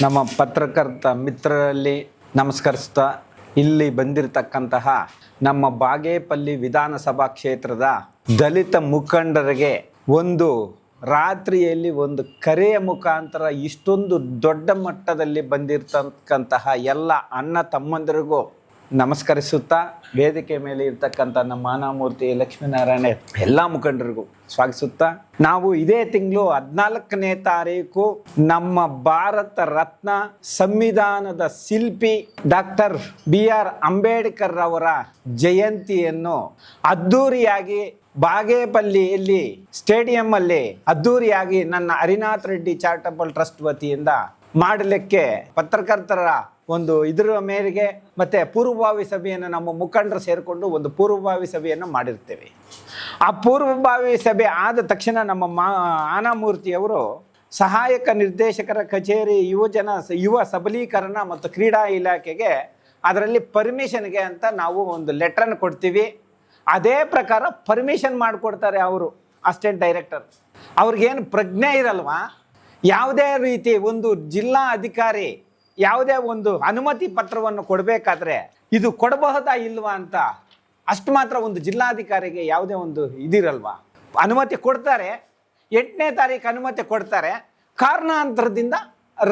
ನಮ್ಮ ಪತ್ರಕರ್ತ ಮಿತ್ರರಲ್ಲಿ ನಮಸ್ಕರಿಸ್ತಾ ಇಲ್ಲಿ ಬಂದಿರತಕ್ಕಂತಹ ನಮ್ಮ ಬಾಗೇಪಲ್ಲಿ ವಿಧಾನಸಭಾ ಕ್ಷೇತ್ರದ ದಲಿತ ಮುಖಂಡರಿಗೆ ಒಂದು ರಾತ್ರಿಯಲ್ಲಿ ಒಂದು ಕರೆಯ ಮುಖಾಂತರ ಇಷ್ಟೊಂದು ದೊಡ್ಡ ಮಟ್ಟದಲ್ಲಿ ಬಂದಿರತಕ್ಕಂತಹ ಎಲ್ಲ ಅಣ್ಣ ತಮ್ಮಂದಿರಿಗೂ ನಮಸ್ಕರಿಸುತ್ತಾ ವೇದಿಕೆ ಮೇಲೆ ಇರ್ತಕ್ಕಂಥ ನಮ್ಮ ಮಾನವಮೂರ್ತಿ ಲಕ್ಷ್ಮೀನಾರಾಯಣ ಎಲ್ಲ ಮುಖಂಡರಿಗೂ ಸ್ವಾಗತಿಸುತ್ತಾ ನಾವು ಇದೇ ತಿಂಗಳು 14ನೇ ತಾರೀಕು ನಮ್ಮ ಭಾರತ ರತ್ನ ಸಂವಿಧಾನದ ಶಿಲ್ಪಿ ಡಾಕ್ಟರ್ BR ಅಂಬೇಡ್ಕರ್ ಅವರ ಜಯಂತಿಯನ್ನು ಅದ್ದೂರಿಯಾಗಿ ಬಾಗೇಪಲ್ಲಿಯಲ್ಲಿ ಸ್ಟೇಡಿಯಂ ಅಲ್ಲಿ ಅದ್ದೂರಿಯಾಗಿ ನನ್ನ ಹರಿನಾಥ್ ರೆಡ್ಡಿ ಚಾರಿಟಬಲ್ ಟ್ರಸ್ಟ್ ವತಿಯಿಂದ ಮಾಡಲಿಕ್ಕೆ ಪತ್ರಕರ್ತರ ಒಂದು ಇದರ ಮೇರೆಗೆ ಮತ್ತೆ ಪೂರ್ವಭಾವಿ ಸಭೆಯನ್ನು ನಮ್ಮ ಮುಖಂಡರು ಸೇರಿಕೊಂಡು ಒಂದು ಪೂರ್ವಭಾವಿ ಸಭೆಯನ್ನು ಮಾಡಿರ್ತೇವೆ. ಆ ಪೂರ್ವಭಾವಿ ಸಭೆ ಆದ ತಕ್ಷಣ ನಮ್ಮ ಆನಮೂರ್ತಿಯವರು ಸಹಾಯಕ ನಿರ್ದೇಶಕರ ಕಚೇರಿ ಯುವ ಸಬಲೀಕರಣ ಮತ್ತು ಕ್ರೀಡಾ ಇಲಾಖೆಗೆ ಅದರಲ್ಲಿ ಪರ್ಮಿಷನ್ಗೆ ಅಂತ ನಾವು ಒಂದು ಲೆಟ್ರನ್ನು ಕೊಡ್ತೀವಿ. ಅದೇ ಪ್ರಕಾರ ಪರ್ಮಿಷನ್ ಮಾಡಿಕೊಡ್ತಾರೆ ಅವರು ಅಸಿಸ್ಟೆಂಟ್ ಡೈರೆಕ್ಟರ್. ಅವ್ರಿಗೇನು ಪ್ರಜ್ಞೆ ಇರಲ್ವಾ, ಯಾವುದೇ ರೀತಿ ಒಂದು ಜಿಲ್ಲಾ ಅಧಿಕಾರಿ ಯಾವುದೇ ಒಂದು ಅನುಮತಿ ಪತ್ರವನ್ನು ಕೊಡಬೇಕಾದ್ರೆ ಇದು ಕೊಡಬಹುದಾ ಇಲ್ವಾ ಅಂತ ಅಷ್ಟು ಮಾತ್ರ ಒಂದು ಜಿಲ್ಲಾಧಿಕಾರಿಗೆ ಯಾವುದೇ ಒಂದು ಇದಿರಲ್ವಾ, ಅನುಮತಿ ಕೊಡ್ತಾರೆ. 8ನೇ ತಾರೀಕು ಅನುಮತಿ ಕೊಡ್ತಾರೆ, ಕಾರಣಾಂತರದಿಂದ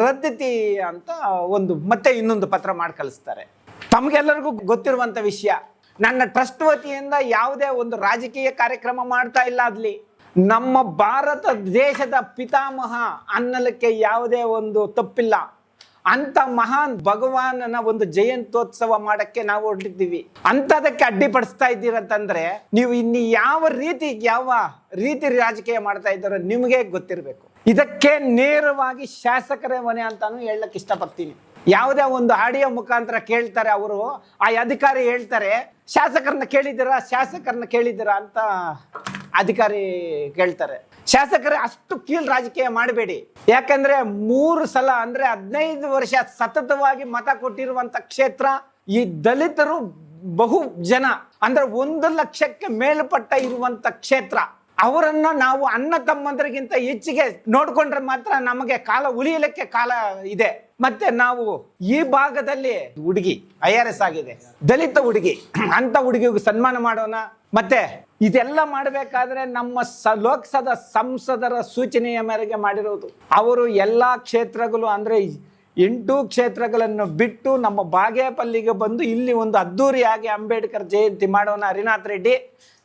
ರದ್ದತಿ ಅಂತ ಮತ್ತೆ ಇನ್ನೊಂದು ಪತ್ರ ಮಾಡಿ ಕಳಿಸ್ತಾರೆ. ತಮಗೆಲ್ಲರಿಗೂ ಗೊತ್ತಿರುವಂಥ ವಿಷಯ, ನನ್ನ ಟ್ರಸ್ಟ್ ವತಿಯಿಂದ ಯಾವುದೇ ಒಂದು ರಾಜಕೀಯ ಕಾರ್ಯಕ್ರಮ ಮಾಡ್ತಾ ಇಲ್ಲ. ಅಲ್ಲಿ ನಮ್ಮ ಭಾರತ ದೇಶದ ಪಿತಾಮಹ ಅನ್ನಲಿಕ್ಕೆ ಯಾವುದೇ ಒಂದು ತಪ್ಪಿಲ್ಲ. ಅಂತ ಮಹಾನ್ ಭಗವಾನನ ಒಂದು ಜಯಂತ್ಯೋತ್ಸವ ಮಾಡಕ್ಕೆ ನಾವು ಹೊರಟಿದ್ದೀವಿ. ಅಂಥದಕ್ಕೆ ಅಡ್ಡಿಪಡಿಸ್ತಾ ಇದ್ದೀರಂತಂದ್ರೆ ನೀವು ಇನ್ನು ಯಾವ ರೀತಿ ರಾಜಕೀಯ ಮಾಡ್ತಾ ಇದ್ದಾರೋ ನಿಮಗೆ ಗೊತ್ತಿರಬೇಕು. ಇದಕ್ಕೆ ನೇರವಾಗಿ ಶಾಸಕರ ಮನೆ ಅಂತಾನು ಹೇಳಕ್ ಇಷ್ಟಪಡ್ತೀನಿ. ಯಾವುದೇ ಒಂದು ಆಡಿಯೋ ಮುಖಾಂತರ ಕೇಳ್ತಾರೆ ಅವರು, ಆ ಅಧಿಕಾರಿ ಹೇಳ್ತಾರೆ ಶಾಸಕರನ್ನ ಕೇಳಿದ್ದೀರಾ ಅಂತ ಅಧಿಕಾರಿ ಕೇಳ್ತಾರೆ. ಶಾಸಕರೇ ಅಷ್ಟು ಕೀಳ್ ರಾಜಕೀಯ ಮಾಡಬೇಡಿ. ಯಾಕಂದ್ರೆ 3 ಸಲ ಅಂದ್ರೆ 15 ವರ್ಷ ಸತತವಾಗಿ ಮತ ಕೊಟ್ಟಿರುವಂತ ಕ್ಷೇತ್ರ. ಈ ದಲಿತರು ಬಹು ಜನ ಅಂದ್ರೆ 1 ಲಕ್ಷಕ್ಕೆ ಮೇಲ್ಪಟ್ಟ ಇರುವಂತ ಕ್ಷೇತ್ರ. ಅವರನ್ನ ನಾವು ಅಣ್ಣ ತಮ್ಮಂದರಿಗಿಂತ ಹೆಚ್ಚಿಗೆ ನೋಡ್ಕೊಂಡ್ರೆ ಮಾತ್ರ ನಮಗೆ ಕಾಲ ಉಳಿಯಲಿಕ್ಕೆ ಕಾಲ ಇದೆ. ಮತ್ತೆ ನಾವು ಈ ಭಾಗದಲ್ಲಿ ಹುಡುಗಿ IRS ಆಗಿದೆ, ದಲಿತ ಹುಡುಗಿ, ಅಂತ ಹುಡುಗಿಗೆ ಸನ್ಮಾನ ಮಾಡೋಣ. ಮತ್ತೆ ಇದೆಲ್ಲ ಮಾಡಬೇಕಾದ್ರೆ ನಮ್ಮ ಲೋಕಸಭಾ ಸಂಸದರ ಸೂಚನೆಯ ಮೇರೆಗೆ ಮಾಡಿರೋದು. ಅವರು ಎಲ್ಲ ಕ್ಷೇತ್ರಗಳು ಅಂದ್ರೆ 8 ಕ್ಷೇತ್ರಗಳನ್ನು ಬಿಟ್ಟು ನಮ್ಮ ಬಾಗೇಪಲ್ಲಿಗೆ ಬಂದು ಇಲ್ಲಿ ಒಂದು ಅದ್ದೂರಿಯಾಗಿ ಅಂಬೇಡ್ಕರ್ ಜಯಂತಿ ಮಾಡೋಣ, ಹರಿನಾಥ್ ರೆಡ್ಡಿ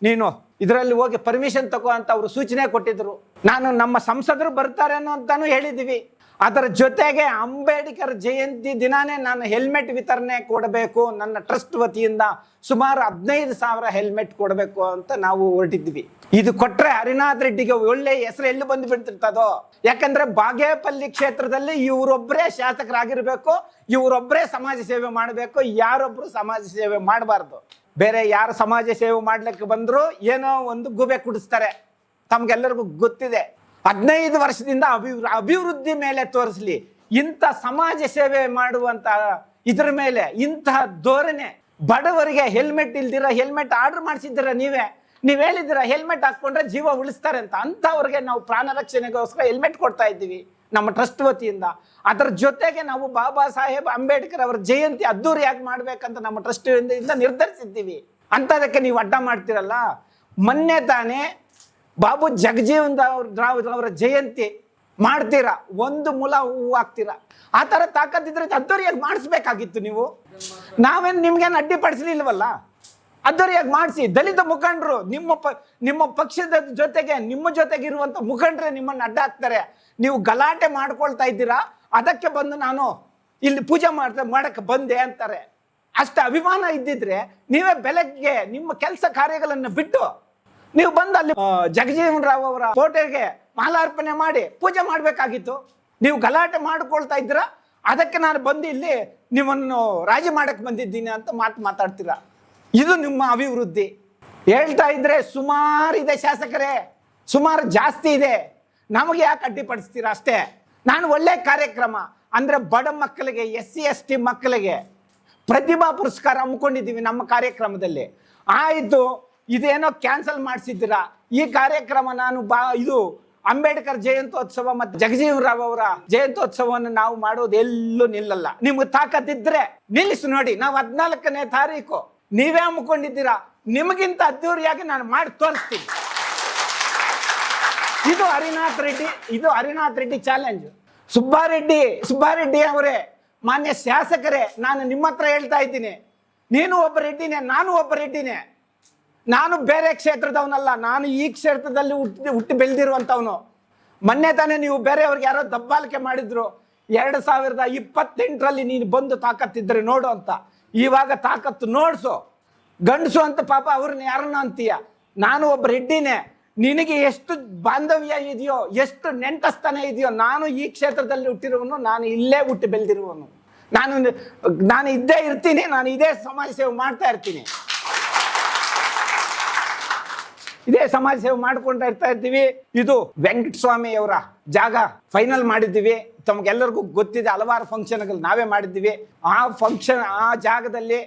ನೀನು ಇದರಲ್ಲಿ ಹೋಗಿ ಪರ್ಮಿಷನ್ ತಗೋ ಅಂತ ಅವರು ಸೂಚನೆ ಕೊಟ್ಟಿದ್ರು. ನಾನು ನಮ್ಮ ಸಂಸದರು ಬರ್ತಾರೆ ಅನ್ನೋ ಅಂತಾನು ಹೇಳಿದ್ದೀವಿ. ಅದರ ಜೊತೆಗೆ ಅಂಬೇಡ್ಕರ್ ಜಯಂತಿ ದಿನಾನೇ ನಾನು ಹೆಲ್ಮೆಟ್ ವಿತರಣೆ ಕೊಡಬೇಕು, ನನ್ನ ಟ್ರಸ್ಟ್ ವತಿಯಿಂದ ಸುಮಾರು 15,000 ಹೆಲ್ಮೆಟ್ ಕೊಡಬೇಕು ಅಂತ ನಾವು ಹೊರಟಿದ್ವಿ. ಇದು ಕೊಟ್ರೆ ಹರಿನಾಥ್ ರೆಡ್ಡಿಗೆ ಒಳ್ಳೆ ಹೆಸರು ಎಲ್ಲಿ ಬಂದು ಬಿಡ್ತಿರ್ತದೋ. ಯಾಕಂದ್ರೆ ಬಾಗೇಪಲ್ಲಿ ಕ್ಷೇತ್ರದಲ್ಲಿ ಇವರೊಬ್ಬರೇ ಶಾಸಕರಾಗಿರ್ಬೇಕು, ಇವರೊಬ್ಬರೇ ಸಮಾಜ ಸೇವೆ ಮಾಡಬೇಕು, ಯಾರೊಬ್ರು ಸಮಾಜ ಸೇವೆ ಮಾಡಬಾರ್ದು. ಬೇರೆ ಯಾರು ಸಮಾಜ ಸೇವೆ ಮಾಡ್ಲಿಕ್ಕೆ ಬಂದ್ರು ಏನೋ ಒಂದು ಗುಬೆ ಕುಡಿಸ್ತಾರೆ. ತಮ್ಗೆಲ್ಲರಿಗೂ ಗೊತ್ತಿದೆ. 15 ವರ್ಷದಿಂದ ಅಭಿವೃದ್ಧಿ ಮೇಲೆ ತೋರಿಸ್ಲಿ, ಇಂಥ ಸಮಾಜ ಸೇವೆ ಮಾಡುವಂತ ಇದ್ರ ಮೇಲೆ ಇಂತಹ ಧೋರಣೆ. ಬಡವರಿಗೆ ಹೆಲ್ಮೆಟ್ ಇಲ್ದಿರ ಹೆಲ್ಮೆಟ್ ಆರ್ಡರ್ ಮಾಡಿಸಿದ್ದೀರ, ನೀವು ಹೇಳಿದ್ದೀರ ಹೆಲ್ಮೆಟ್ ಹಾಕೊಂಡ್ರೆ ಜೀವ ಉಳಿಸ್ತಾರೆ ಅಂತ. ಅಂಥವ್ರಿಗೆ ನಾವು ಪ್ರಾಣ ರಕ್ಷಣೆಗೋಸ್ಕರ ಹೆಲ್ಮೆಟ್ ಕೊಡ್ತಾ ಇದ್ದೀವಿ ನಮ್ಮ ಟ್ರಸ್ಟ್ ವತಿಯಿಂದ. ಅದರ ಜೊತೆಗೆ ನಾವು ಬಾಬಾ ಸಾಹೇಬ್ ಅಂಬೇಡ್ಕರ್ ಅವರ ಜಯಂತಿ ಅದ್ದೂರಿಯಾಗಿ ಮಾಡ್ಬೇಕಂತ ನಮ್ಮ ಟ್ರಸ್ಟ್ ಇಂದ ನಿರ್ಧರಿಸಿದ್ದೀವಿ. ಅಂಥದಕ್ಕೆ ನೀವು ಅಡ್ಡ ಮಾಡ್ತಿರಲ್ಲ. ಮೊನ್ನೆ ತಾನೇ ಬಾಬು ಜಗಜೀವನ್ ರಾವ್ ಅವರ ಜಯಂತಿ ಮಾಡ್ತೀರಾ, ಒಂದು ಮುಲ ಹೂವು ಹಾಕ್ತೀರಾ. ಆ ಥರ ತಾಕತ್ತಿದ್ರೆ ಅದ್ದೂರಿಯಾಗಿ ಮಾಡಿಸ್ಬೇಕಾಗಿತ್ತು ನೀವು. ನಾವೇನು ನಿಮ್ಗೇನು ಅಡ್ಡಿಪಡಿಸ್ಲಿಲ್ವಲ್ಲ, ಅದ್ದೂರಿಯಾಗಿ ಮಾಡಿಸಿ. ದಲಿತ ಮುಖಂಡರು ನಿಮ್ಮ ಪಕ್ಷದ ಜೊತೆಗೆ ನಿಮ್ಮ ಜೊತೆಗೆ ಇರುವಂಥ ಮುಖಂಡರೇ ನಿಮ್ಮನ್ನು ಅಡ್ಡ ಹಾಕ್ತಾರೆ. ನೀವು ಗಲಾಟೆ ಮಾಡ್ಕೊಳ್ತಾ ಇದ್ದೀರಾ, ಅದಕ್ಕೆ ಬಂದು ನಾನು ಇಲ್ಲಿ ಪೂಜೆ ಮಾಡಕ್ಕೆ ಬಂದೆ ಅಂತಾರೆ. ಅಷ್ಟು ಅಭಿಮಾನ ಇದ್ದಿದ್ರೆ ನೀವೇ ಬೆಳಗ್ಗೆ ನಿಮ್ಮ ಕೆಲಸ ಕಾರ್ಯಗಳನ್ನು ಬಿಟ್ಟು ನೀವು ಬಂದು ಅಲ್ಲಿ ಜಗಜೀವನ್ ರಾವ್ ಅವರ ಫೋಟೋಗೆ ಮಾಲಾರ್ಪಣೆ ಮಾಡಿ ಪೂಜೆ ಮಾಡಬೇಕಾಗಿತ್ತು. ನೀವು ಗಲಾಟೆ ಮಾಡ್ಕೊಳ್ತಾ ಇದ್ದೀರಾ, ಅದಕ್ಕೆ ನಾನು ಬಂದು ಇಲ್ಲಿ ನಿಮ್ಮನ್ನು ರಾಜಿ ಮಾಡಕ್ಕೆ ಬಂದಿದ್ದೀನಿ ಅಂತ ಮಾತಾಡ್ತೀರಾ. ಇದು ನಿಮ್ಮ ಅಭಿವೃದ್ಧಿ. ಹೇಳ್ತಾ ಇದ್ರೆ ಸುಮಾರು ಇದೆ ಶಾಸಕರೇ, ಸುಮಾರು ಜಾಸ್ತಿ ಇದೆ. ನಮಗೆ ಯಾಕೆ ಅಡ್ಡಿಪಡಿಸ್ತೀರಾ ಅಷ್ಟೇ. ನಾನು ಒಳ್ಳೆ ಕಾರ್ಯಕ್ರಮ ಅಂದ್ರೆ ಬಡ ಮಕ್ಕಳಿಗೆ, SC ST ಮಕ್ಕಳಿಗೆ ಪ್ರತಿಭಾ ಪುರಸ್ಕಾರ ಹಮ್ಮಿಕೊಂಡಿದ್ದೀವಿ ನಮ್ಮ ಕಾರ್ಯಕ್ರಮದಲ್ಲಿ. ಆಯಿತು, ಇದೇನೋ ಕ್ಯಾನ್ಸಲ್ ಮಾಡಿಸಿದ್ದೀರಾ. ಈ ಕಾರ್ಯಕ್ರಮ ನಾನು ಅಂಬೇಡ್ಕರ್ ಜಯಂತ್ಯೋತ್ಸವ ಮತ್ತು ಜಗಜೀವನ್ ರಾವ್ ಅವರ ಜಯಂತ್ಯೋತ್ಸವವನ್ನು ನಾವು ಮಾಡೋದು ಎಲ್ಲೂ ನಿಲ್ಲಲ್ಲ. ನಿಮ್ಗೆ ತಾಕತ್ತಿದ್ರೆ ನಿಲ್ಲಿಸಿ ನೋಡಿ. ನಾವು 14ನೇ ತಾರೀಕು ನೀವೇ ಹಮ್ಮಿಕೊಂಡಿದ್ದೀರಾ, ನಿಮಗಿಂತ ಅದ್ದೂರಿಯಾಗಿ ನಾನು ಮಾಡಿ ತೋರಿಸ್ತೀನಿ. ಇದು ಹರಿನಾಥ್ ರೆಡ್ಡಿ ಚಾಲೆಂಜ್. ಸುಬ್ಬಾರೆಡ್ಡಿ ಅವರೇ, ಮಾನ್ಯ ಶಾಸಕರೇ, ನಾನು ನಿಮ್ಮ ಹತ್ರ ಹೇಳ್ತಾ ಇದ್ದೀನಿ, ನೀನು ಒಬ್ಬ ರೆಡ್ಡಿನೇ, ನಾನು ಒಬ್ಬ ರೆಡ್ಡಿನೇ. ನಾನು ಬೇರೆ ಕ್ಷೇತ್ರದವನಲ್ಲ, ನಾನು ಈ ಕ್ಷೇತ್ರದಲ್ಲಿ ಹುಟ್ಟಿ ಬೆಳೆದಿರುವಂಥವನು. ಮೊನ್ನೆ ತಾನೇ ನೀವು ಬೇರೆಯವ್ರಿಗೆ ಯಾರೋ ದಬ್ಬಾಳಿಕೆ ಮಾಡಿದ್ರು, 2028ರಲ್ಲಿ ನೀನು ಬಂದು ತಾಕತ್ತಿದ್ರೆ ನೋಡು ಅಂತ. ಇವಾಗ ತಾಕತ್ತು ನೋಡ್ಸು, ಗಂಡಸು ಅಂತ ಪಾಪ ಅವ್ರನ್ನ ಯಾರನ್ನ ಅಂತೀಯ. ನಾನು ಒಬ್ಬ ರೆಡ್ಡಿನೇ, ನಿನಗೆ ಎಷ್ಟು ಬಾಂಧವ್ಯ ಇದೆಯೋ, ಎಷ್ಟು ನೆಂಟಸ್ಥಾನ ಇದೆಯೋ, ನಾನು ಈ ಕ್ಷೇತ್ರದಲ್ಲಿ ಹುಟ್ಟಿರುವನು, ನಾನು ಇಲ್ಲೇ ಹುಟ್ಟಿ ಬೆಳೆದಿರುವನು. ನಾನು ಇದ್ದೇ ಇರ್ತೀನಿ, ನಾನು ಇದೇ ಸಮಾಜ ಸೇವೆ ಮಾಡ್ತಾ ಇರ್ತೀನಿ, ಇದೇ ಸಮಾಜ ಸೇವೆ ಮಾಡ್ಕೊಂತಾ ಇರ್ತಾ ಇರ್ತೀವಿ. ಇದು ವೆಂಕಟಸ್ವಾಮಿ ಅವರ ಜಾಗ ಫೈನಲ್ ಮಾಡಿದ್ದೀವಿ. ತಮಗೆಲ್ಲರಿಗೂ ಗೊತ್ತಿದೆ, ಹಲವಾರು ಫಂಕ್ಷನ್ಗಳು ನಾವೇ ಮಾಡಿದ್ದೀವಿ. ಆ ಜಾಗದಲ್ಲಿ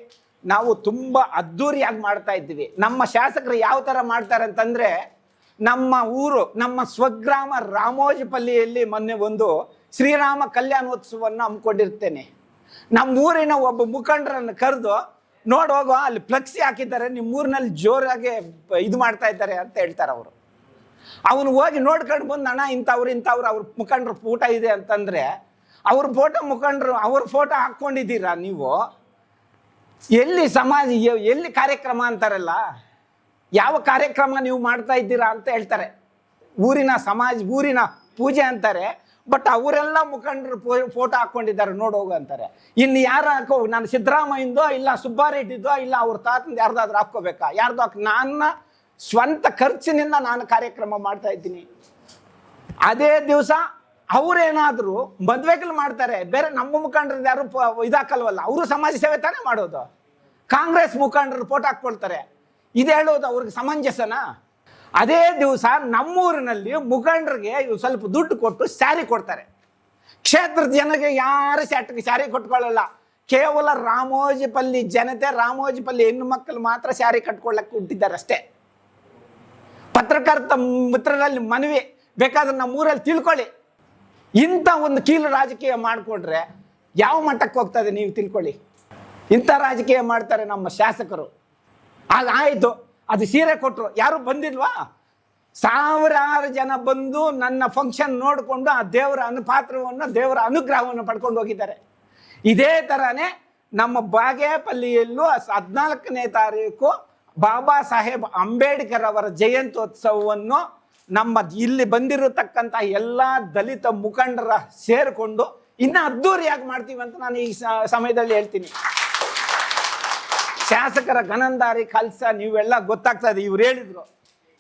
ನಾವು ತುಂಬ ಅದ್ಧೂರಿಯಾಗಿ ಮಾಡ್ತಾ ಇದ್ದೀವಿ. ನಮ್ಮ ಶಾಸಕರು ಯಾವ ಥರ ಮಾಡ್ತಾರೆ ಅಂತಂದರೆ, ನಮ್ಮ ಊರು, ನಮ್ಮ ಸ್ವಗ್ರಾಮ ರಾಮೋಜಿಪಲ್ಲಿಯಲ್ಲಿ ಮೊನ್ನೆ ಒಂದು ಶ್ರೀರಾಮ ಕಲ್ಯಾಣೋತ್ಸವವನ್ನು ಹಮ್ಮಿಕೊಂಡಿರ್ತೇನೆ. ನಮ್ಮೂರಿನ ಒಬ್ಬ ಮುಖಂಡರನ್ನು ಕರೆದು, ನೋಡೋಗೋ ಅಲ್ಲಿ ಫ್ಲೆಕ್ಸಿ ಹಾಕಿದ್ದಾರೆ, ನಿಮ್ಮೂರಿನಲ್ಲಿ ಜೋರಾಗಿ ಇದು ಮಾಡ್ತಾ ಇದ್ದಾರೆ ಅಂತ ಹೇಳ್ತಾರೆ ಅವರು. ಅವನು ಹೋಗಿ ನೋಡ್ಕೊಂಡು ಬಂದು, ಅಣ್ಣ ಇಂಥವ್ರು ಅವ್ರ ಮುಖಂಡರು ಫೋಟೋ ಇದೆ ಅಂತಂದರೆ, ಅವ್ರ ಮುಖಂಡರು ಅವ್ರ ಫೋಟೋ ಹಾಕ್ಕೊಂಡಿದ್ದೀರಾ ನೀವು? ಎಲ್ಲಿ ಸಮಾಜ, ಎಲ್ಲಿ ಕಾರ್ಯಕ್ರಮ ಅಂತಾರಲ್ಲ, ಯಾವ ಕಾರ್ಯಕ್ರಮ ನೀವು ಮಾಡ್ತಾ ಇದ್ದೀರಾ ಅಂತ ಹೇಳ್ತಾರೆ. ಊರಿನ ಪೂಜೆ ಅಂತಾರೆ, ಬಟ್ ಅವರೆಲ್ಲ ಮುಖಂಡರು ಫೋಟೋ ಹಾಕ್ಕೊಂಡಿದ್ದಾರೆ, ನೋಡೋಗು ಅಂತಾರೆ. ಇನ್ನು ಯಾರು ಹಾಕೋ, ನಾನು ಸಿದ್ದರಾಮಯ್ಯಂದೋ ಇಲ್ಲ ಸುಬ್ಬಾರೆಡ್ಡಿದ್ದೋ ಇಲ್ಲ ಅವ್ರ ತಾತಂದು ಯಾರ್ದಾದ್ರೂ ಹಾಕ್ಕೋಬೇಕಾ? ನನ್ನ ಸ್ವಂತ ಖರ್ಚಿನಿಂದ ನಾನು ಕಾರ್ಯಕ್ರಮ ಮಾಡ್ತಾ ಇದ್ದೀನಿ. ಅದೇ ದಿವಸ ಅವರೇನಾದರೂ ಮದುವೆಗಳು ಮಾಡ್ತಾರೆ, ಬೇರೆ ನಮ್ಮ ಮುಖಂಡರು ಯಾರು ಇದಾಕಲ್ವಲ್ಲ, ಅವರು ಸಮಾಜ ಸೇವೆ ತಾನೇ ಮಾಡೋದು. ಕಾಂಗ್ರೆಸ್ ಮುಖಂಡರು ಫೋಟೋ ಹಾಕ್ಕೊಳ್ತಾರೆ, ಇದು ಹೇಳೋದು ಅವ್ರಿಗೆ ಸಮಂಜಸನಾ? ಅದೇ ದಿವಸ ನಮ್ಮೂರಿನಲ್ಲಿ ಮುಖಂಡರಿಗೆ ಸ್ವಲ್ಪ ದುಡ್ಡು ಕೊಟ್ಟು ಸ್ಯಾರಿ ಕೊಡ್ತಾರೆ. ಕ್ಷೇತ್ರದ ಜನಕ್ಕೆ ಯಾರು ಸ್ಯಾರಿ ಕೊಟ್ಕೊಳ್ಳಲ್ಲ. ಕೇವಲ ರಾಮೋಜಿಪಲ್ಲಿ ಜನತೆ, ರಾಮೋಜಿಪಲ್ಲಿ ಹೆಣ್ಣು ಮಕ್ಕಳು ಮಾತ್ರ ಸ್ಯಾರಿ ಕಟ್ಕೊಳ್ಳಕ್ಕೆ ಹುಟ್ಟಿದ್ದಾರೆ ಅಷ್ಟೇ. ಪತ್ರಕರ್ತ ಮಿತ್ರರಲ್ಲಿ ಮನವಿ, ಬೇಕಾದ್ರೆ ನಮ್ಮೂರಲ್ಲಿ ತಿಳ್ಕೊಳ್ಳಿ. ಇಂಥ ಒಂದು ಕೀಲು ರಾಜಕೀಯ ಮಾಡಿಕೊಂಡ್ರೆ ಯಾವ ಮಟ್ಟಕ್ಕೆ ಹೋಗ್ತದೆ ನೀವು ತಿಳ್ಕೊಳ್ಳಿ. ಇಂಥ ರಾಜಕೀಯ ಮಾಡ್ತಾರೆ ನಮ್ಮ ಶಾಸಕರು. ಆಯಿತು, ಅದು ಸೀರೆ ಕೊಟ್ಟರು, ಯಾರು ಬಂದಿಲ್ವಾ? ಸಾವಿರಾರು ಜನ ಬಂದು ನನ್ನ ಫಂಕ್ಷನ್ ನೋಡಿಕೊಂಡು ಆ ದೇವರ ದೇವರ ಅನುಗ್ರಹವನ್ನು ಪಡ್ಕೊಂಡು ಹೋಗಿದ್ದಾರೆ. ಇದೇ ಥರನೇ ನಮ್ಮ ಬಾಗೇಪಲ್ಲಿಯಲ್ಲೂ 14ನೇ ತಾರೀಕು ಬಾಬಾ ಸಾಹೇಬ್ ಅಂಬೇಡ್ಕರ್ ಅವರ ಜಯಂತ್ಯೋತ್ಸವವನ್ನು ನಮ್ಮ ಇಲ್ಲಿ ಬಂದಿರತಕ್ಕಂಥ ಎಲ್ಲ ದಲಿತ ಮುಖಂಡರ ಸೇರಿಕೊಂಡು ಇನ್ನೂ ಅದ್ಧೂರಿಯಾಗಿ ಮಾಡ್ತೀವಿ ಅಂತ ನಾನು ಈ ಸಮಯದಲ್ಲಿ ಹೇಳ್ತೀನಿ. ಶಾಸಕರ ಗನಂದಾರಿ ಕಲ್ಸ ನೀವೆಲ್ಲ ಗೊತ್ತಾಗ್ತದೆ. ಇವ್ರು ಹೇಳಿದ್ರು,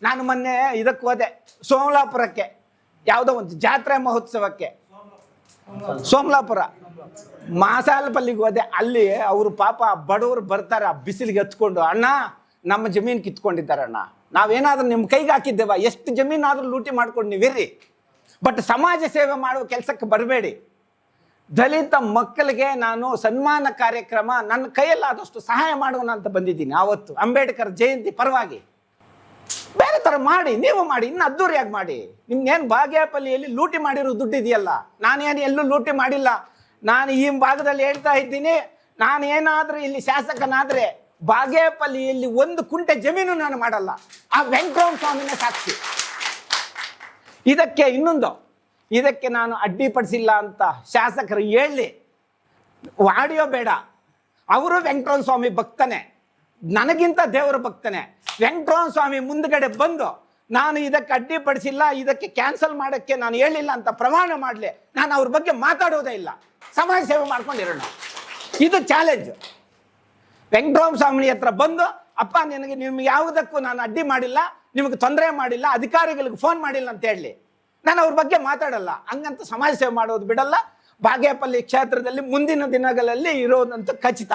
ನಾನು ಮೊನ್ನೆ ಇದಕ್ಕೆ ಹೋದೆ ಸೋಮಲಾಪುರಕ್ಕೆ, ಯಾವುದೋ ಒಂದು ಜಾತ್ರೆ ಮಹೋತ್ಸವಕ್ಕೆ, ಸೋಮಲಾಪುರ ಮಾಸಾಲಪಲ್ಲಿಗೆ ಹೋದೆ. ಅಲ್ಲಿ ಅವರು ಪಾಪ ಬಡವರು ಬರ್ತಾರೆ, ಆ ಬಿಸಿಲಿಗೆ ಹಚ್ಕೊಂಡು, ಅಣ್ಣ ನಮ್ಮ ಜಮೀನು ಕಿತ್ಕೊಂಡಿದ್ದಾರೆ ಅಣ್ಣ, ನಾವೇನಾದ್ರೂ ನಿಮ್ಮ ಕೈಗೆ ಹಾಕಿದ್ದೇವ? ಎಷ್ಟು ಜಮೀನಾದರೂ ಲೂಟಿ ಮಾಡ್ಕೊಂಡು ನೀವಿರ್ರಿ, ಬಟ್ ಸಮಾಜ ಸೇವೆ ಮಾಡುವ ಕೆಲಸಕ್ಕೆ ಬರಬೇಡಿ. ದಲಿತ ಮಕ್ಕಳಿಗೆ ನಾನು ಸನ್ಮಾನ ಕಾರ್ಯಕ್ರಮ ನನ್ನ ಕೈಯಲ್ಲಾದಷ್ಟು ಸಹಾಯ ಮಾಡೋಣ ಅಂತ ಬಂದಿದ್ದೀನಿ. ಆವತ್ತು ಅಂಬೇಡ್ಕರ್ ಜಯಂತಿ ಪರವಾಗಿ ಬೇರೆ ಥರ ಮಾಡಿ, ನೀವು ಮಾಡಿ, ಇನ್ನು ಅದ್ದೂರಿಯಾಗಿ ಮಾಡಿ. ನಿಮ್ಗೇನು ಬಾಗೇಪಲ್ಲಿಯಲ್ಲಿ ಲೂಟಿ ಮಾಡಿರೋ ದುಡ್ಡು ಇದೆಯಲ್ಲ, ನಾನೇನು ಎಲ್ಲೂ ಲೂಟಿ ಮಾಡಿಲ್ಲ. ನಾನು ಈ ಭಾಗದಲ್ಲಿ ಹೇಳ್ತಾ ಇದ್ದೀನಿ, ನಾನು ಏನಾದರೂ ಇಲ್ಲಿ ಶಾಸಕನಾದರೆ ಬಾಗೇಪಲ್ಲಿಯಲ್ಲಿ 1 ಕುಂಟೆ ಜಮೀನು ನಾನು ಮಾಡಲ್ಲ. ಆ ವೆಂಕಟರಾಮ ಸ್ವಾಮಿನೇ ಸಾಕ್ಷಿ. ಇದಕ್ಕೆ ನಾನು ಅಡ್ಡಿಪಡಿಸಿಲ್ಲ ಅಂತ ಶಾಸಕರು ಹೇಳಿ, ಆಡಿಯೋ ಬೇಡ. ಅವರು ವೆಂಕಟರಾಮ ಸ್ವಾಮಿ ಭಕ್ತನೇ, ನನಗಿಂತ ದೇವರ ಭಕ್ತನೇ. ವೆಂಕಟರಾಮ ಸ್ವಾಮಿ ಮುಂದ್ಗಡೆ ಬಂದು ನಾನು ಇದಕ್ಕೆ ಅಡ್ಡಿಪಡಿಸಿಲ್ಲ, ಇದಕ್ಕೆ ಕ್ಯಾನ್ಸಲ್ ಮಾಡೋಕ್ಕೆ ನಾನು ಹೇಳಿಲ್ಲ ಅಂತ ಪ್ರಮಾಣ ಮಾಡಲಿ, ನಾನು ಅವ್ರ ಬಗ್ಗೆ ಮಾತಾಡೋದೇ ಇಲ್ಲ. ಸಮಾಜ ಸೇವೆ ಮಾಡ್ಕೊಂಡಿರೋಣ, ಇದು ಚಾಲೆಂಜ್. ವೆಂಕಟರಾಮ ಸ್ವಾಮಿ ಹತ್ರ ಬಂದು, ಅಪ್ಪ ನಿಮ್ಗೆ ಯಾವುದಕ್ಕೂ ನಾನು ಅಡ್ಡಿ ಮಾಡಿಲ್ಲ, ನಿಮಗೆ ತೊಂದರೆ ಮಾಡಿಲ್ಲ, ಅಧಿಕಾರಿಗಳಿಗೆ ಫೋನ್ ಮಾಡಿಲ್ಲ ಅಂತ ಹೇಳಿ ನಾನು ಅವ್ರ ಬಗ್ಗೆ ಮಾತಾಡಲ್ಲ. ಹಂಗಂತ ಸಮಾಜ ಸೇವೆ ಮಾಡೋದು ಬಿಡಲ್ಲ. ಬಾಗೇಪಲ್ಲಿ ಕ್ಷೇತ್ರದಲ್ಲಿ ಮುಂದಿನ ದಿನಗಳಲ್ಲಿ ಇರೋದಂತೂ ಖಚಿತ.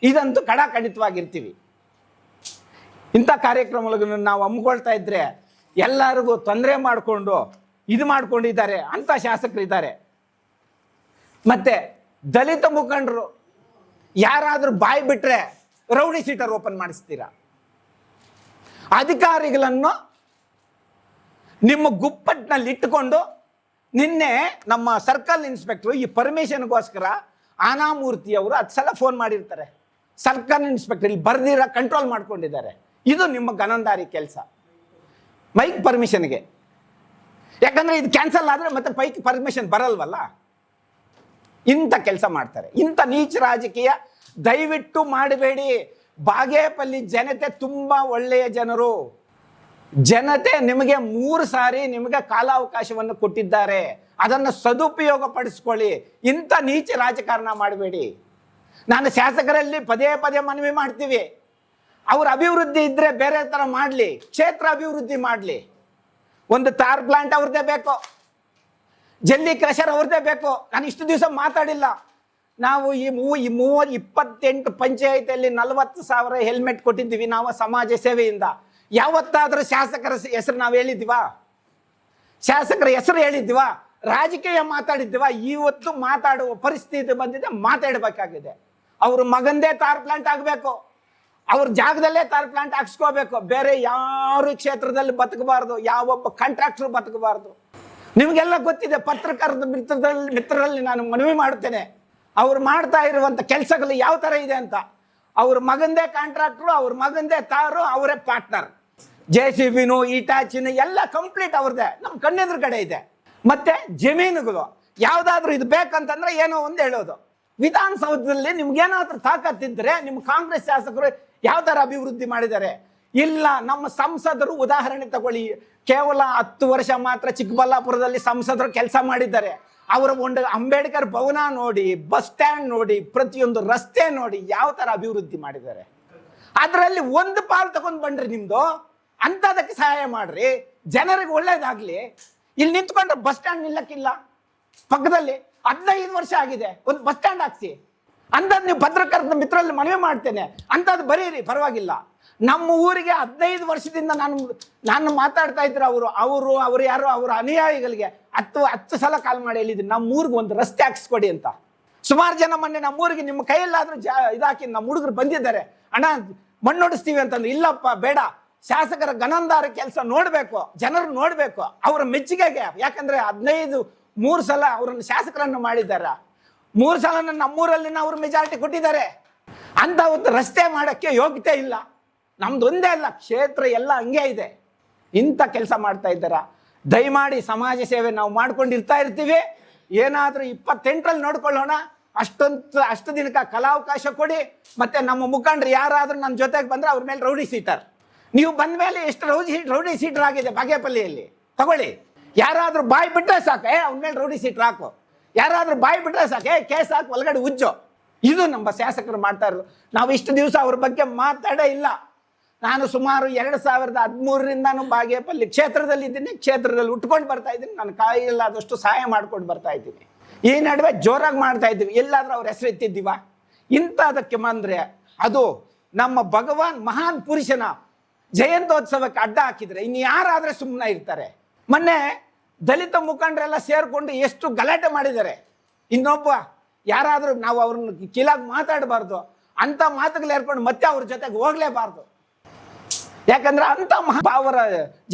ಇದಂತೂ ಖಡಾಖಂಡಿತವಾಗಿರ್ತೀವಿ. ಇಂಥ ಕಾರ್ಯಕ್ರಮಗಳನ್ನು ನಾವು ಹಮ್ಮಿಕೊಳ್ತಾ ಇದ್ರೆ ಎಲ್ಲರಿಗೂ ತೊಂದರೆ ಮಾಡಿಕೊಂಡು ಇದು ಮಾಡ್ಕೊಂಡಿದ್ದಾರೆ ಅಂಥ ಶಾಸಕರಿದ್ದಾರೆ. ಮತ್ತೆ ದಲಿತ ಮುಖಂಡರು ಯಾರಾದರೂ ಬಾಯಿ ಬಿಟ್ಟರೆ ರೌಡಿ ಶೀಟರ್ ಓಪನ್ ಮಾಡಿಸ್ತೀರಾ. ಅಧಿಕಾರಿಗಳನ್ನು ನಿಮ್ಮ ಗುಪ್ಪಟ್ಟಿನಲ್ಲಿ ಇಟ್ಟುಕೊಂಡು ನಿನ್ನೆ ನಮ್ಮ ಸರ್ಕಲ್ ಇನ್ಸ್ಪೆಕ್ಟ್ರು ಈ ಪರ್ಮಿಷನ್ಗೋಸ್ಕರ ಆನಾಮೂರ್ತಿಯವರು 10 ಸಲ ಫೋನ್ ಮಾಡಿರ್ತಾರೆ. ಸರ್ಕಲ್ ಇನ್ಸ್ಪೆಕ್ಟರ್ ಇಲ್ಲಿ ಬರ್ದಿರ ಕಂಟ್ರೋಲ್ ಮಾಡ್ಕೊಂಡಿದ್ದಾರೆ. ಇದು ನಿಮ್ಮ ಗನಂದಾರಿ ಕೆಲಸ ಮೈಕ್ ಪರ್ಮಿಷನ್ಗೆ. ಯಾಕಂದ್ರೆ ಇದು ಕ್ಯಾನ್ಸಲ್ ಆದರೆ ಮತ್ತೆ ಪೈಕ್ ಪರ್ಮಿಷನ್ ಬರಲ್ವಲ್ಲ. ಇಂಥ ಕೆಲಸ ಮಾಡ್ತಾರೆ. ಇಂಥ ನೀಚ ರಾಜಕೀಯ ದಯವಿಟ್ಟು ಮಾಡಬೇಡಿ. ಬಾಗೇಪಲ್ಲಿ ಜನತೆ ತುಂಬ ಒಳ್ಳೆಯ ಜನರು. ಜನತೆ ನಿಮಗೆ 3 ಸಾರಿ ನಿಮಗೆ ಕಾಲಾವಕಾಶವನ್ನು ಕೊಟ್ಟಿದ್ದಾರೆ. ಅದನ್ನು ಸದುಪಯೋಗ ಪಡಿಸ್ಕೊಳ್ಳಿ. ಇಂಥ ನೀಚ ರಾಜಕಾರಣ ಮಾಡಬೇಡಿ. ನಾನು ಶಾಸಕರಲ್ಲಿ ಪದೇ ಪದೇ ಮನವಿ ಮಾಡ್ತೀವಿ, ಅವ್ರ ಅಭಿವೃದ್ಧಿ ಇದ್ದರೆ ಬೇರೆ ಥರ ಮಾಡಲಿ, ಕ್ಷೇತ್ರ ಅಭಿವೃದ್ಧಿ ಮಾಡಲಿ. ಒಂದು ತಾರ್ ಪ್ಲಾಂಟ್ ಅವ್ರದ್ದೇ ಬೇಕು, ಜಲ್ಲಿ ಕ್ರಷರ್ ಅವ್ರದ್ದೇ ಬೇಕು. ನಾನು ಇಷ್ಟು ದಿವಸ ಮಾತಾಡಿಲ್ಲ. ನಾವು ಈ 28 ಪಂಚಾಯತಿಯಲ್ಲಿ 40,000 ಹೆಲ್ಮೆಟ್ ಕೊಟ್ಟಿದ್ದೀವಿ ನಾವು ಸಮಾಜ ಸೇವೆಯಿಂದ. ಯಾವತ್ತಾದರೂ ಶಾಸಕರ ಹೆಸರು ನಾವು ಹೇಳಿದ್ದೀವಾ? ಶಾಸಕರ ಹೆಸರು ಹೇಳಿದ್ದೀವಾ? ರಾಜಕೀಯ ಮಾತಾಡಿದ್ದೀವಾ? ಇವತ್ತು ಮಾತಾಡುವ ಪರಿಸ್ಥಿತಿ ಬಂದಿದೆ, ಮಾತಾಡಬೇಕಾಗಿದೆ. ಅವ್ರ ಮಗಂದೇ ತಾರ್ ಪ್ಲಾಂಟ್ ಆಗಬೇಕು, ಅವ್ರ ಜಾಗದಲ್ಲೇ ತಾರ್ ಪ್ಲಾಂಟ್ ಹಾಕ್ಸ್ಕೋಬೇಕು. ಬೇರೆ ಯಾರು ಕ್ಷೇತ್ರದಲ್ಲಿ ಬದುಕಬಾರ್ದು, ಯಾವೊಬ್ಬ ಕಾಂಟ್ರಾಕ್ಟ್ರು ಬದುಕಬಾರ್ದು. ನಿಮಗೆಲ್ಲ ಗೊತ್ತಿದೆ. ಪತ್ರಕರ್ತರ ಮಿತ್ರರಲ್ಲಿ ನಾನು ಮನವಿ ಮಾಡುತ್ತೇನೆ, ಅವ್ರು ಮಾಡ್ತಾ ಇರುವಂಥ ಕೆಲಸಗಳು ಯಾವ ಥರ ಇದೆ ಅಂತ. ಅವ್ರ ಮಗಂದೇ ಕಾಂಟ್ರಾಕ್ಟ್ರು, ಅವ್ರ ಮಗಂದೇ ತಾರು, ಅವರೇ ಪಾರ್ಟ್ನರ್. JCBನು ಇಟಾಚಿನು ಎಲ್ಲ ಕಂಪ್ಲೀಟ್ ಅವ್ರದ್ದೇ, ನಮ್ಮ ಕಣ್ಣೆದ್ರ ಕಡೆ ಇದೆ. ಮತ್ತೆ ಜಮೀನುಗಳು ಯಾವುದಾದ್ರೂ ಇದು ಬೇಕಂತಂದ್ರೆ ಏನೋ ಒಂದು ಹೇಳೋದು. ವಿಧಾನಸೌಧದಲ್ಲಿ ನಿಮ್ಗೇನಾದ್ರೂ ತಾಕತ್ತಿದ್ರೆ ನಿಮ್ಮ ಕಾಂಗ್ರೆಸ್ ಶಾಸಕರು ಯಾವ ಥರ ಅಭಿವೃದ್ಧಿ ಮಾಡಿದ್ದಾರೆ? ಇಲ್ಲ. ನಮ್ಮ ಸಂಸದರು ಉದಾಹರಣೆ ತಗೊಳ್ಳಿ, ಕೇವಲ 10 ವರ್ಷ ಮಾತ್ರ ಚಿಕ್ಕಬಳ್ಳಾಪುರದಲ್ಲಿ ಸಂಸದರು ಕೆಲಸ ಮಾಡಿದ್ದಾರೆ. ಅವರ ಒಂದು ಅಂಬೇಡ್ಕರ್ ಭವನ ನೋಡಿ, ಬಸ್ ಸ್ಟ್ಯಾಂಡ್ ನೋಡಿ, ಪ್ರತಿಯೊಂದು ರಸ್ತೆ ನೋಡಿ ಯಾವ ಥರ ಅಭಿವೃದ್ಧಿ ಮಾಡಿದ್ದಾರೆ. ಅದರಲ್ಲಿ ಒಂದು ಪಾಲು ತಗೊಂಡು ಬಂದ್ರಿ ನಿಮ್ಮದು, ಅಂಥದಕ್ಕೆ ಸಹಾಯ ಮಾಡ್ರಿ, ಜನರಿಗೆ ಒಳ್ಳೇದಾಗಲಿ. ಇಲ್ಲಿ ನಿಂತ್ಕೊಂಡ್ರೆ ಬಸ್ ಸ್ಟ್ಯಾಂಡ್ ನಿಲ್ಲಕ್ಕಿಲ್ಲ ಪಕ್ಕದಲ್ಲಿ. 15 ವರ್ಷ ಆಗಿದೆ, ಒಂದು ಬಸ್ ಸ್ಟ್ಯಾಂಡ್ ಹಾಕ್ಸಿ. ಅಂಥದ್ದು ನೀವು ಪತ್ರಕರ್ತರ ಮಿತ್ರರಲ್ಲಿ ಮನವಿ ಮಾಡ್ತೇನೆ, ಅಂಥದ್ದು ಬರೀರಿ, ಪರವಾಗಿಲ್ಲ. ನಮ್ಮ ಊರಿಗೆ 15 ವರ್ಷದಿಂದ ನಾನು ಮಾತಾಡ್ತಾ ಇದ್ರೆ ಅವರು ಯಾರು ಅವರ ಅನುಯಾಯಿಗಳಿಗೆ 10 ಸಲ ಕಾಲ್ ಮಾಡಿ ಹೇಳಿದ್ದೀನಿ, ನಮ್ಮೂರಿಗೆ ಒಂದು ರಸ್ತೆ ಹಾಕ್ಸ್ಕೊಡಿ ಅಂತ. ಸುಮಾರು ಜನ ಮೊನ್ನೆ ನಮ್ಮೂರಿಗೆ ನಿಮ್ಮ ಕೈಯಲ್ಲಾದ್ರೂ ಇದಾಕಿ ನಮ್ಮ ಹುಡುಗರು ಬಂದಿದ್ದಾರೆ, ಅಣ್ಣ ಮಣ್ಣೊಡಿಸ್ತೀವಿ ಅಂತಂದ್ರೆ. ಇಲ್ಲಪ್ಪ ಬೇಡ, ಶಾಸಕರ ಗನಂದಾರ ಕೆಲಸ ನೋಡಬೇಕು, ಜನರು ನೋಡಬೇಕು, ಅವರ ಮೆಚ್ಚುಗೆಗೆ. ಯಾಕಂದ್ರೆ 3 ಸಲ ಅವರನ್ನು ಶಾಸಕರನ್ನು ಮಾಡಿದ್ದಾರೆ, 3 ಸಲ ನಮ್ಮೂರಲ್ಲಿ ಅವ್ರ ಮೆಜಾರಿಟಿ ಕೊಟ್ಟಿದ್ದಾರೆ. ಅಂತ ಒಂದು ರಸ್ತೆ ಮಾಡೋಕ್ಕೆ ಯೋಗ್ಯತೆ ಇಲ್ಲ. ನಮ್ದು ಒಂದೇ ಅಲ್ಲ, ಕ್ಷೇತ್ರ ಎಲ್ಲ ಹಂಗೆ ಇದೆ. ಇಂಥ ಕೆಲಸ ಮಾಡ್ತಾ ಇದ್ದಾರ. ದಯಮಾಡಿ ಸಮಾಜ ಸೇವೆ ನಾವು ಮಾಡ್ಕೊಂಡಿರ್ತಾ ಇರ್ತೀವಿ. ಏನಾದರೂ 28ರಲ್ಲಿ ನೋಡ್ಕೊಳ್ಳೋಣ. ಅಷ್ಟು ದಿನಕ್ಕೆ ಕಲಾವಕಾಶ ಕೊಡಿ. ಮತ್ತೆ ನಮ್ಮ ಮುಖಂಡರು ಯಾರಾದರೂ ನನ್ನ ಜೊತೆಗೆ ಬಂದರೆ ಅವ್ರ ಮೇಲೆ ರೌಡಿ ಸೀಟರ್. ನೀವು ಬಂದ ಮೇಲೆ ಎಷ್ಟು ರೌಡಿ ಸೀಟರ್ ಆಗಿದೆ ಬಾಗೇಪಲ್ಲಿಯಲ್ಲಿ ತಗೊಳ್ಳಿ. ಯಾರಾದರೂ ಬಾಯಿ ಬಿಟ್ಟರೆ ಸಾಕೆ ಅವ್ನ ಮೇಲೆ ರೌಡಿ ಸೀಟರ್ ಹಾಕು, ಯಾರಾದರೂ ಬಾಯಿ ಬಿಟ್ಟರೆ ಸಾಕೆ ಕೇಸ್ ಹಾಕಿ ಒಳಗಡೆ ಉಜ್ಜು. ಇದು ನಮ್ಮ ಶಾಸಕರು ಮಾಡ್ತಾ ಇರೋದು. ನಾವು ಇಷ್ಟು ದಿವಸ ಅವ್ರ ಬಗ್ಗೆ ಮಾತಾಡೇ ಇಲ್ಲ. ನಾನು ಸುಮಾರು 2013ರಿಂದನೂ ಬಾಗೇಪಲ್ಲಿ ಕ್ಷೇತ್ರದಲ್ಲಿ ಇದ್ದೀನಿ, ಕ್ಷೇತ್ರದಲ್ಲಿ ಉಟ್ಕೊಂಡು ಬರ್ತಾ ಇದ್ದೀನಿ. ನನ್ನ ಕೈಯಲ್ಲಾದಷ್ಟು ಸಹಾಯ ಮಾಡ್ಕೊಂಡು ಬರ್ತಾ ಇದ್ದೀನಿ. ಈ ನಡುವೆ ಜೋರಾಗಿ ಮಾಡ್ತಾ ಇದ್ದೀವಿ. ಎಲ್ಲಾದರೂ ಅವ್ರ ಹೆಸರು ಎತ್ತಿದ್ದೀವ? ಇಂಥದಕ್ಕೆ ಬಂದರೆ ಅದು ನಮ್ಮ ಭಗವಾನ್ ಮಹಾನ್ ಪುರುಷನ ಜಯಂತ್ಯೋತ್ಸವಕ್ಕೆ ಅಡ್ಡ ಹಾಕಿದರೆ ಇನ್ನು ಯಾರಾದರೆ ಸುಮ್ಮನೆ ಇರ್ತಾರೆ? ಮೊನ್ನೆ ದಲಿತ ಮುಖಂಡರೆಲ್ಲ ಸೇರಿಕೊಂಡು ಎಷ್ಟು ಗಲಾಟೆ ಮಾಡಿದ್ದಾರೆ. ಇನ್ನೊಬ್ಬ ಯಾರಾದರೂ ನಾವು ಅವ್ರನ್ನ ಕೀಳಾಗಿ ಮಾತಾಡಬಾರ್ದು, ಅಂಥ ಮಾತುಗಳು ಏರ್ಕೊಂಡು ಮತ್ತೆ ಅವ್ರ ಜೊತೆಗೆ ಹೋಗಲೇಬಾರ್ದು. ಯಾಕಂದ್ರೆ ಅಂಥ ಅವರ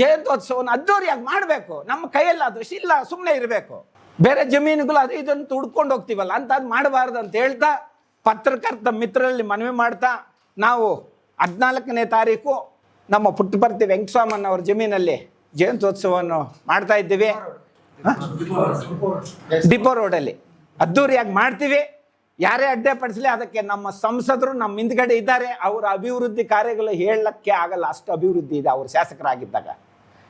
ಜಯಂತ್ಯೋತ್ಸವವನ್ನು ಅದ್ದೂರಿಯಾಗಿ ಮಾಡಬೇಕು. ನಮ್ಮ ಕೈಯಲ್ಲಿ ಅದೃಷ್ಟ ಇಲ್ಲ, ಸುಮ್ಮನೆ ಇರಬೇಕು. ಬೇರೆ ಜಮೀನುಗಳು ಅದು ಇದನ್ನು ಹುಡ್ಕೊಂಡು ಹೋಗ್ತೀವಲ್ಲ, ಅಂಥದ್ದು ಮಾಡಬಾರ್ದು ಅಂತ ಹೇಳ್ತಾ ಪತ್ರಕರ್ತ ಮಿತ್ರರಲ್ಲಿ ಮನವಿ ಮಾಡ್ತಾ, ನಾವು 14ನೇ ತಾರೀಕು ನಮ್ಮ ಪುಟ್ಟಪರ್ತಿ ವೆಂಕಟಸ್ವಾಮನ್ ಅವ್ರ ಜಮೀನಲ್ಲಿ ಜಯಂತ್ಯೋತ್ಸವವನ್ನು ಮಾಡ್ತಾ ಇದ್ದೀವಿ. ಡಿಪೋ ರೋಡಲ್ಲಿ ಅದ್ದೂರಿಯಾಗಿ ಮಾಡ್ತೀವಿ. ಯಾರೇ ಅಡ್ಡಿಪಡಿಸಲಿ ಅದಕ್ಕೆ ನಮ್ಮ ಸಂಸದರು ನಮ್ಮ ಹಿಂದ್ಗಡೆ ಇದ್ದಾರೆ. ಅವರ ಅಭಿವೃದ್ಧಿ ಕಾರ್ಯಗಳು ಹೇಳಕ್ಕೆ ಆಗಲ್ಲ, ಅಷ್ಟು ಅಭಿವೃದ್ಧಿ ಇದೆ ಅವ್ರ ಶಾಸಕರಾಗಿದ್ದಾಗ.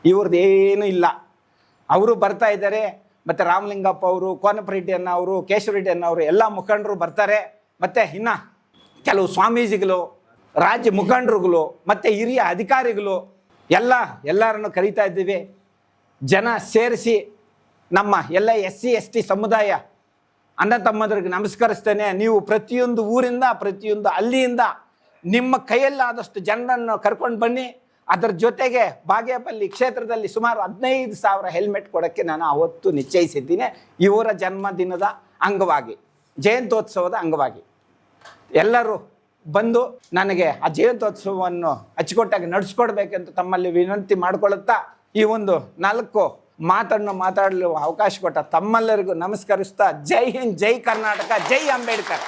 ಇವ್ರದ್ದು ಏನೂ ಇಲ್ಲ. ಅವರು ಬರ್ತಾ ಇದ್ದಾರೆ. ಮತ್ತು ರಾಮಲಿಂಗಪ್ಪ ಅವರು, ಕೋನಪರೆಡ್ಡಿ ಅವರು, ಕೇಶವರೆಡ್ಡಿ ಅವರು ಎಲ್ಲ ಮುಖಂಡರು ಬರ್ತಾರೆ. ಮತ್ತು ಇನ್ನು ಕೆಲವು ಸ್ವಾಮೀಜಿಗಳು, ರಾಜ್ಯ ಮುಖಂಡರುಗಳು, ಮತ್ತು ಹಿರಿಯ ಅಧಿಕಾರಿಗಳು ಎಲ್ಲರನ್ನು ಕರೀತಾ ಇದ್ದೀವಿ. ಜನ ಸೇರಿಸಿ ನಮ್ಮ ಎಲ್ಲ SC ST ಸಮುದಾಯ ಅಣ್ಣ ತಮ್ಮದ್ರಿಗೆ ನಮಸ್ಕರಿಸ್ತೇನೆ. ನೀವು ಪ್ರತಿಯೊಂದು ಊರಿಂದ, ಪ್ರತಿಯೊಂದು ಹಳ್ಳಿಯಿಂದ ನಿಮ್ಮ ಕೈಯಲ್ಲಾದಷ್ಟು ಜನರನ್ನು ಕರ್ಕೊಂಡು ಬನ್ನಿ. ಅದರ ಜೊತೆಗೆ ಬಾಗೇಪಲ್ಲಿ ಕ್ಷೇತ್ರದಲ್ಲಿ ಸುಮಾರು 15,000 ಹೆಲ್ಮೆಟ್ ಕೊಡೋಕ್ಕೆ ನಾನು ಅವತ್ತು ನಿಶ್ಚಯಿಸಿದ್ದೀನಿ. ಇವರ ಜನ್ಮದಿನದ ಅಂಗವಾಗಿ, ಜಯಂತ್ಯೋತ್ಸವದ ಅಂಗವಾಗಿ ಎಲ್ಲರೂ ಬಂದು ನನಗೆ ಆ ಜಯಂತ್ಯೋತ್ಸವವನ್ನು ಅಚ್ಚುಕಟ್ಟಾಗಿ ನಡೆಸ್ಕೊಡ್ಬೇಕೆಂತ ತಮ್ಮಲ್ಲಿ ವಿನಂತಿ ಮಾಡಿಕೊಳ್ಳುತ್ತಾ ಈ ಒಂದು 4 ಮಾತನ್ನು ಮಾತಾಡಲು ಅವಕಾಶ ಕೊಟ್ಟ ತಮ್ಮೆಲ್ಲರಿಗೂ ನಮಸ್ಕರಿಸ್ತಾ ಜೈ ಹಿಂದ್, ಜೈ ಕರ್ನಾಟಕ, ಜೈ ಅಂಬೇಡ್ಕರ್.